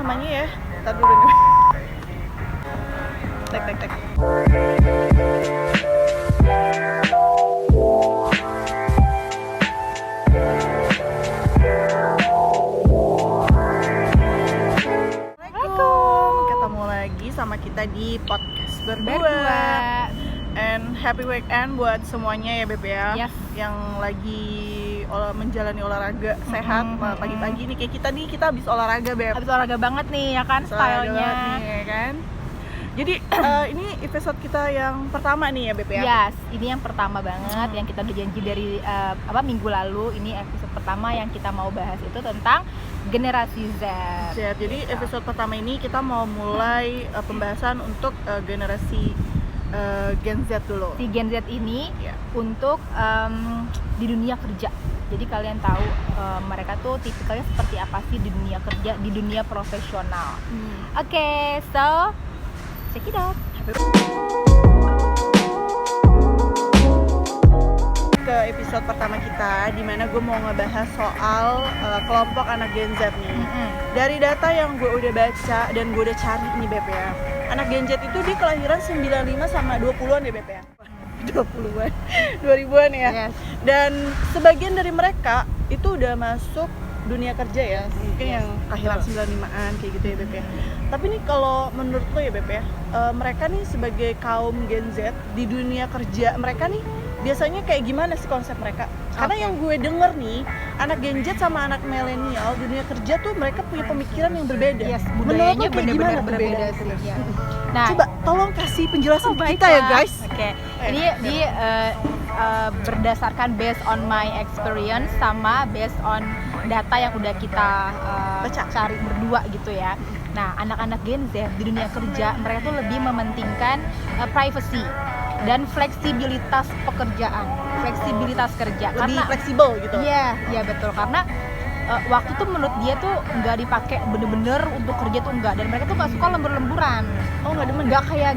namanya ya? Ntar dulu nih. Tek. Assalamualaikum. Ketemu lagi sama kita di podcast berdua. And happy weekend buat semuanya ya Beb ya. Yes. Yang lagi menjalani olahraga sehat pagi-pagi nih kayak kita nih, kita habis olahraga Beb. Habis olahraga banget nih ya kan stylenya. Nih, ya kan. Jadi ini episode kita yang pertama nih ya Beb ya. Yes, ini yang pertama banget yang kita udah janji dari minggu lalu. Ini episode pertama yang kita mau bahas itu tentang generasi Z. Jadi episode pertama ini kita mau mulai pembahasan untuk generasi Gen Z dulu. Si Gen Z ini Ya. untuk di dunia kerja. Jadi kalian tahu mereka tuh tipikalnya seperti apa sih di dunia kerja, di dunia profesional. Oke, so check it out. Ke episode pertama kita, di mana gue mau ngebahas soal kelompok anak Gen Z nih. Dari data yang gue udah baca dan gue udah cari nih Beb ya, anak Gen Z itu dia kelahiran 95 sama 20-an ya Beb ya. 20-an, 2000-an ya. Yes. Dan sebagian dari mereka itu udah masuk dunia kerja ya, mungkin yang kelahiran 95-an kayak gitu ya Beb ya. Tapi nih kalau menurut lo ya Beb ya, mereka nih sebagai kaum Gen Z di dunia kerja, mereka nih biasanya kayak gimana sih konsep mereka? Karena yang gue denger nih, anak Gen Z sama anak milenial dunia kerja tuh mereka punya pemikiran yang berbeda. Yes, Menurut lo budayanya kayak benar-benar gimana berbeda sih. Ya. Nah, Coba tolong kasih penjelasan ke kita ya guys. Oke. Ini berdasarkan based on my experience sama based on data yang udah kita cari berdua gitu ya. Nah, anak-anak Gen Z di dunia kerja mereka tuh lebih mementingkan privacy dan fleksibilitas pekerjaan, fleksibilitas kerja. Lebih karena fleksibel gitu. Iya betul, karena waktu tuh menurut dia tuh nggak dipakai bener-bener untuk kerja tuh enggak, dan mereka tuh nggak suka lembur-lemburan. Oh nggak demen. Nggak kayak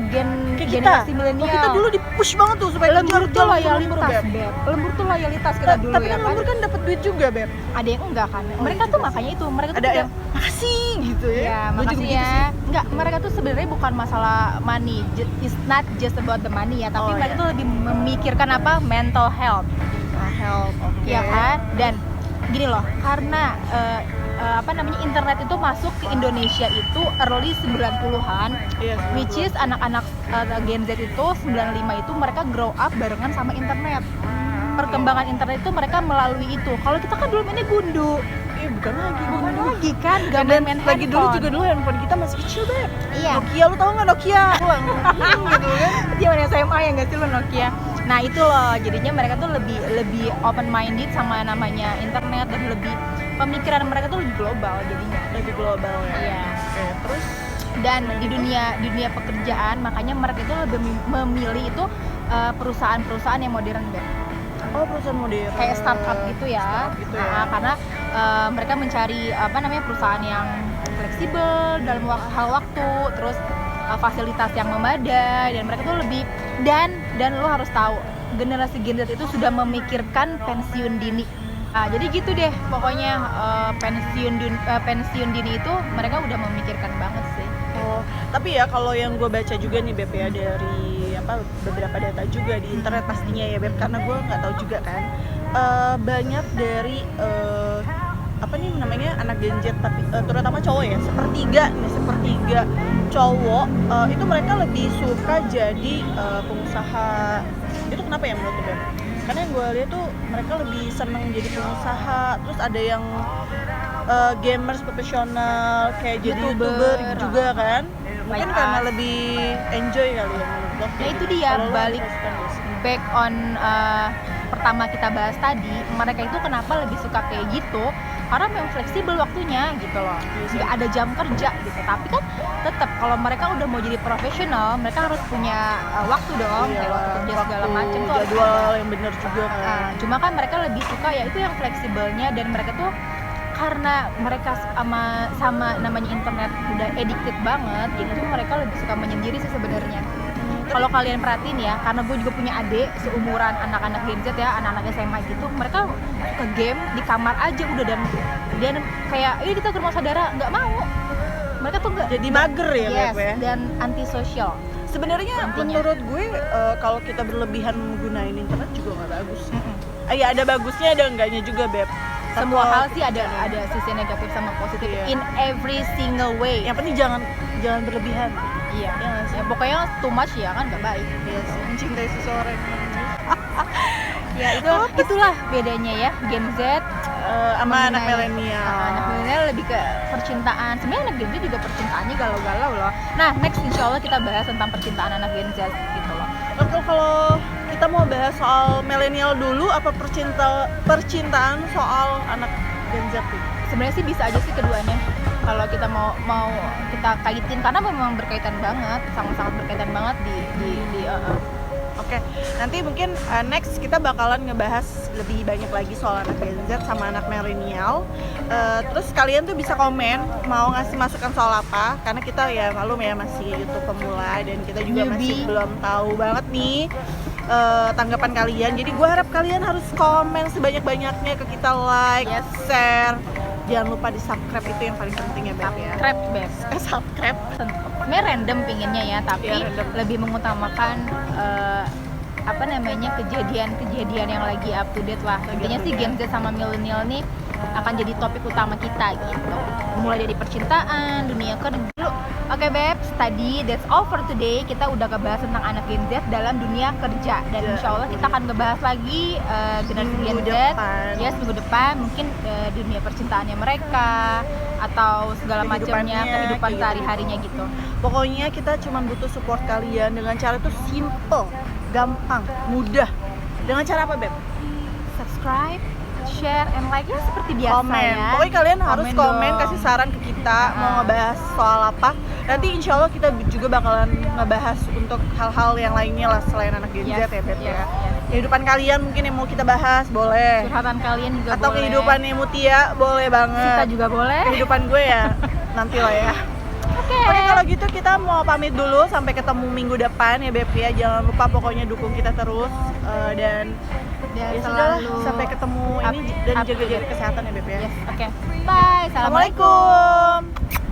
generasi milenial. Kita dulu di-push banget tuh supaya lembur kerja tuh lembur, loyalitas, Beb. Beb. Lembur tuh loyalitas kita dulu Tapi ya kan kan. lembur kan dapat duit juga Beb. Ada yang enggak kan. Oh, Mereka iya tuh juga makanya itu, mereka tuh Ada tidak- yang makasih gitu ya. Ya, Gua juga makasih begitu ya. sih. Enggak, mereka tuh sebenarnya bukan masalah money. It's not just about the money ya, tapi Oh, mereka iya. tuh lebih memikirkan apa? Mental health. Help, oke. Iya kan? Dan gini loh, karena internet itu masuk ke Indonesia itu early 90-an, Iya, which is anak-anak Gen Z itu 95 itu mereka grow up barengan sama internet. Perkembangan internet itu mereka melalui itu. Kalau kita kan dulu mainnya gundu. Bukan lagi kan, gak Dan main lagi dulu handphone. juga dulu handphone kita masih kecil Beb. Iya. Nokia, lu tau nggak Nokia? Pulang gitu kan. Zaman SMA ya nggak sih lo Nokia. Nah itu loh, jadinya mereka tuh lebih open minded sama namanya internet, dan lebih pemikiran mereka tuh lebih global jadinya. Lebih global ya. Iya. Oke, terus Dan di dunia pekerjaan makanya mereka itu lebih memilih itu perusahaan-perusahaan yang modern, Beb. perusahaan modern. Kayak startup gitu ya. Startup gitu ya. Nah, karena mereka mencari perusahaan yang fleksibel dalam hal waktu, terus fasilitas yang memadai, dan mereka tuh lebih dan lo harus tahu, generasi Gen Z itu sudah memikirkan pensiun dini. Nah, jadi gitu deh pokoknya, pensiun dini itu mereka udah memikirkan banget sih. Tapi ya kalau yang gue baca juga nih Beb ya, dari beberapa data juga di internet pastinya ya Beb, karena gue nggak tahu juga kan, banyak dari anak Gen Z, tapi terutama cowok ya, sepertiga cowok itu mereka lebih suka jadi pengusaha. Itu kenapa ya menurut Beb? Karena yang gue lihat tuh mereka lebih seneng jadi pengusaha, terus ada yang gamers profesional kayak jadi YouTuber juga kan. Mungkin karena lebih enjoy kali ya menurut lo. Ya itu dia, Kalau lo balik suka nggak sih? back on pertama kita bahas tadi, mereka itu kenapa lebih suka kayak gitu, karena memang fleksibel waktunya gitu loh, nggak ada jam kerja gitu. Tapi kan tetap kalau mereka udah mau jadi profesional, mereka harus punya waktu dong, kayak waktu kerja segala macam tuh harus jadwal ada. yang benar juga kan. Cuma kan mereka lebih suka ya itu yang fleksibelnya, dan mereka tuh karena mereka sama namanya internet udah addicted banget, jadi tuh mereka lebih suka menyendiri sih sebenarnya. Kalau kalian perhatiin ya, karena gue juga punya adik seumuran anak-anak Gen Z ya, anak-anak SMA gitu, mereka suka game di kamar aja udah, dan dia kayak ini kita ke rumah saudara, nggak mau mereka tuh nggak jadi mager ya yes, Beb ya. dan antisosial. Sebenarnya Intinya. menurut gue kalau kita berlebihan menggunakan internet juga nggak bagus. Ya ada bagusnya ada enggaknya juga Beb. Semua Kalau hal sih kita- ada sisi negatif sama positif Iya. in every single way. Yang penting jangan berlebihan. Iya. Iya nggak sih? Ya, pokoknya too much ya kan nggak baik. Iya sih, mencintai seseorang. Ya itulah bedanya ya Gen Z Sama anak mengenai- milenial. anak milenial lebih ke percintaan. Sebenarnya anak Gen Z juga percintaannya galau-galau loh. Nah next insya Allah kita bahas tentang percintaan anak Gen Z gitu loh. Kalau kita mau bahas soal milenial dulu apa percintaan soal anak Gen Z tuh? Sebenarnya sih bisa aja sih keduanya. Kalau kita mau kita kaitin karena memang berkaitan banget, sangat-sangat berkaitan banget di Oke, nanti mungkin next kita bakalan ngebahas lebih banyak lagi soal anak Gen Z sama anak milenial. Terus kalian tuh bisa komen mau ngasih masukan soal apa, karena kita ya malum ya masih YouTube pemula dan kita juga masih Newbie. belum tahu banget nih tanggapan kalian. Jadi gue harap kalian harus komen sebanyak-banyaknya ke kita, like, Yes. share. Jangan lupa di subscribe, itu yang paling penting ya Beb ya. Subscribe Beb. Subscribe. Sebenarnya random pinginnya ya, tapi Iya, random. lebih mengutamakan kejadian-kejadian yang lagi up to date lah. Lagi Intinya up to sih date. Gen Z sama milenial nih akan jadi topik utama kita gitu. Mulai dari percintaan, dunia kerja. Oke Beb, tadi that's all for today. Kita udah ngebahas tentang anak Gen Z dalam dunia kerja dan Ya, insya Allah kita akan ngebahas lagi generasi Gen Minggu Z. depan. Yes, minggu depan mungkin dunia percintaannya mereka atau segala macamnya Kehidupannya, kehidupan kayak gitu. sehari-harinya gitu. Pokoknya kita cuma butuh support kalian dengan cara tuh simple, gampang, mudah. Dengan cara apa, Beb? Subscribe, share, and like ya seperti biasa Komen. ya. Pokoknya kalian harus komen, dong. kasih saran ke kita mau ngebahas soal apa. Nanti insya Allah kita juga bakalan ngebahas untuk hal-hal yang lainnya lah selain anak Gen Z Yes, ya, Beb yes, ya. yes. Kehidupan kalian mungkin yang mau kita bahas, boleh. Curhatan kalian juga Atau boleh. kehidupannya Mutia, boleh banget. kita juga boleh. Kehidupan gue ya, nanti lah ya. Oke. Oke, kalau gitu kita mau pamit dulu sampai ketemu minggu depan ya Beb ya. Jangan lupa pokoknya dukung kita terus dan Dan ya sudahlah, selalu sampai ketemu up- ini dan up to jaga-jaga date. kesehatan ya Beb ya. Yes, oke. Bye. Assalamualaikum. Assalamualaikum.